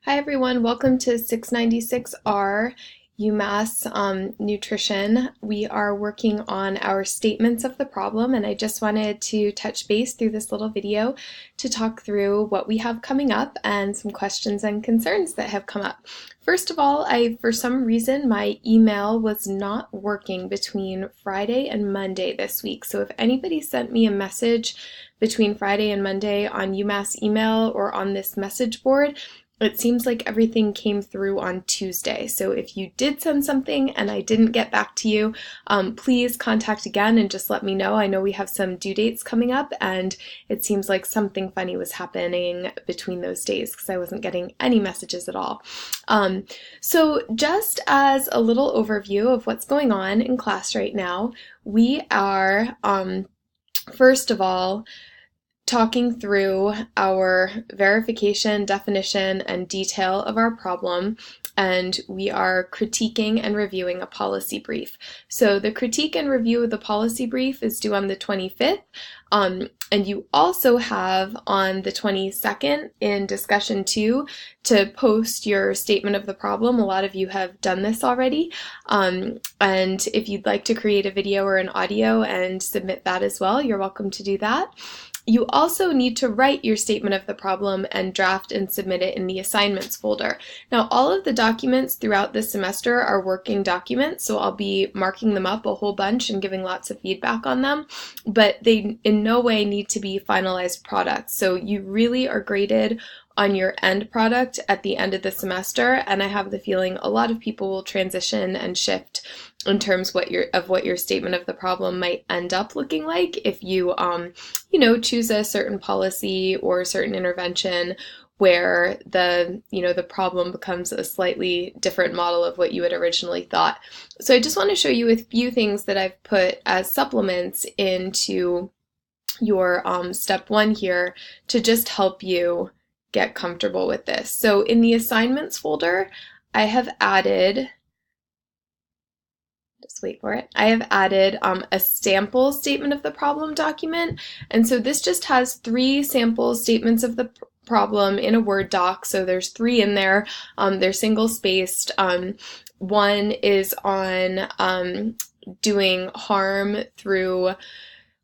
Hi everyone, welcome to 696R UMass Nutrition. We are working on our statements of the problem, and I just wanted to touch base through this little video to talk through what we have coming up and some questions and concerns that have come up. First of all, for some reason, my email was not working between Friday and Monday this week. So if anybody sent me a message between Friday and Monday on UMass email or on this message board, it seems like everything came through on Tuesday. So if you did send something and I didn't get back to you, please contact again and just let me know. I know we have some due dates coming up, and it seems like something funny was happening between those days because I wasn't getting any messages at all. So just as a little overview of what's going on in class right now, we are, first of all, talking through our verification, definition, and detail of our problem, and we are critiquing and reviewing a policy brief. So the critique and review of the policy brief is due on the 25th, and you also have on the 22nd in discussion 2 to post your statement of the problem. A lot of you have done this already, and if you'd like to create a video or an audio and submit that as well, you're welcome to do that. You also need to write your statement of the problem and draft and submit it in the assignments folder. Now, all of the documents throughout this semester are working documents, so I'll be marking them up a whole bunch and giving lots of feedback on them, but they in no way need to be finalized products. So you really are graded on your end product at the end of the semester, and I have the feeling a lot of people will transition and shift in terms what your statement of the problem might end up looking like if you choose a certain policy or a certain intervention where the problem becomes a slightly different model of what you had originally thought. So I just want to show you a few things that I've put as supplements into your step 1 here to just help you get comfortable with this. So in the assignments folder, I have added, just wait for it, I have added a sample statement of the problem document. And so this just has 3 sample statements of the problem in a Word doc. So there's 3 in there. They're single spaced. One is on doing harm through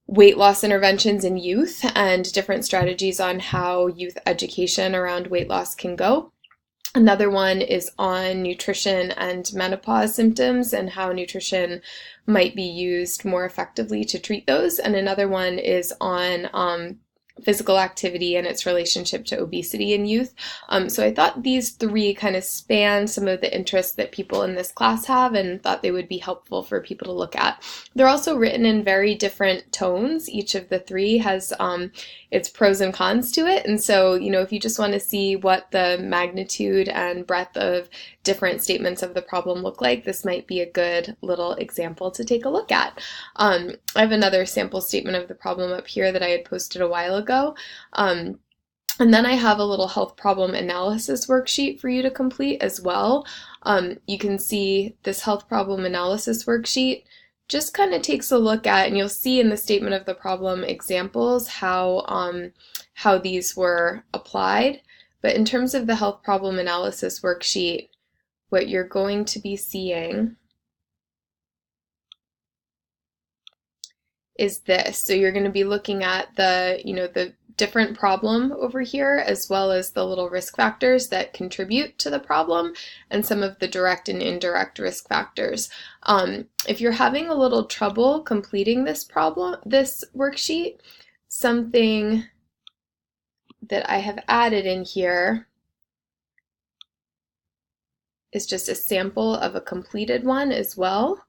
weight loss interventions in youth and different strategies on how youth education around weight loss can go. Another one is on nutrition and menopause symptoms and how nutrition might be used more effectively to treat those. And another one is on physical activity and its relationship to obesity in youth. So I thought these 3 kind of span some of the interests that people in this class have and thought they would be helpful for people to look at. They're also written in very different tones. Each of the 3 has its pros and cons to it. And so, if you just want to see what the magnitude and breadth of different statements of the problem look like, this might be a good little example to take a look at. I have another sample statement of the problem up here that I had posted a while ago. And then I have a little health problem analysis worksheet for you to complete as well. You can see this health problem analysis worksheet just kind of takes a look at, and you'll see in the statement of the problem examples how these were applied. But in terms of the health problem analysis worksheet, what you're going to be seeing is this. So you're going to be looking at the different problem over here, as well as the little risk factors that contribute to the problem and some of the direct and indirect risk factors. If you're having a little trouble completing this worksheet, something that I have added in here is just a sample of a completed one as well.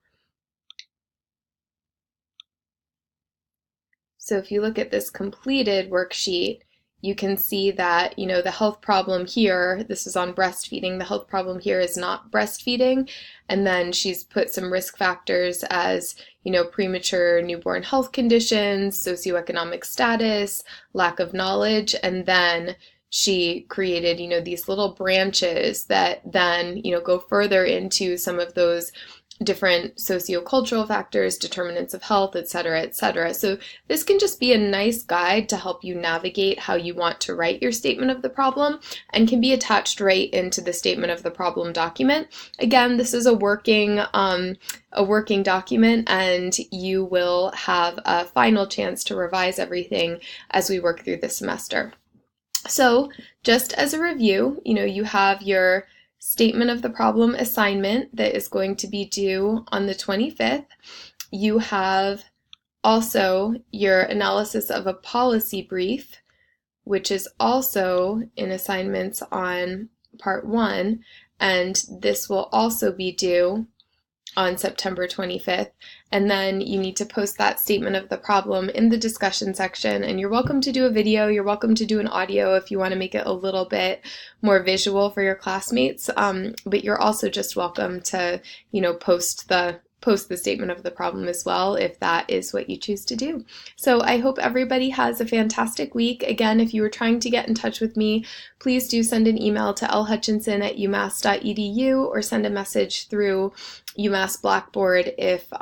So if you look at this completed worksheet, you can see that, the health problem here, this is on breastfeeding, the health problem here is not breastfeeding. And then she's put some risk factors as, premature newborn health conditions, socioeconomic status, lack of knowledge, and then she created, these little branches that then, go further into some of those different sociocultural factors, determinants of health, etc., etc. So this can just be a nice guide to help you navigate how you want to write your statement of the problem, and can be attached right into the statement of the problem document. Again, this is a working document, and you will have a final chance to revise everything as we work through the semester. So just as a review, you have your statement of the problem assignment that is going to be due on the 25th. You have also your analysis of a policy brief, which is also in assignments on part 1, and this will also be due on September 25th, and then you need to post that statement of the problem in the discussion section. And you're welcome to do a video, you're welcome to do an audio if you want to make it a little bit more visual for your classmates, but you're also just welcome to, post the statement of the problem as well, if that is what you choose to do. So I hope everybody has a fantastic week. Again, if you were trying to get in touch with me, please do send an email to lhutchinson@umass.edu, or send a message through UMass Blackboard if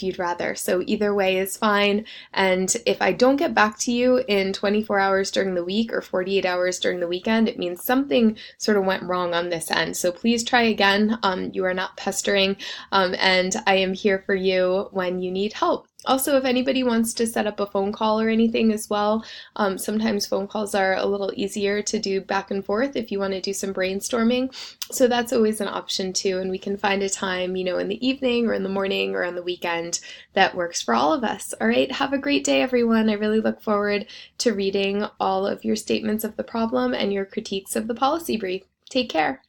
you'd rather. So either way is fine. And if I don't get back to you in 24 hours during the week or 48 hours during the weekend, it means something sort of went wrong on this end. So please try again. You are not pestering, and I am here for you when you need help. Also, if anybody wants to set up a phone call or anything as well, sometimes phone calls are a little easier to do back and forth if you want to do some brainstorming. So that's always an option too, and we can find a time, in the evening or in the morning or on the weekend that works for all of us. All right, have a great day, everyone. I really look forward to reading all of your statements of the problem and your critiques of the policy brief. Take care.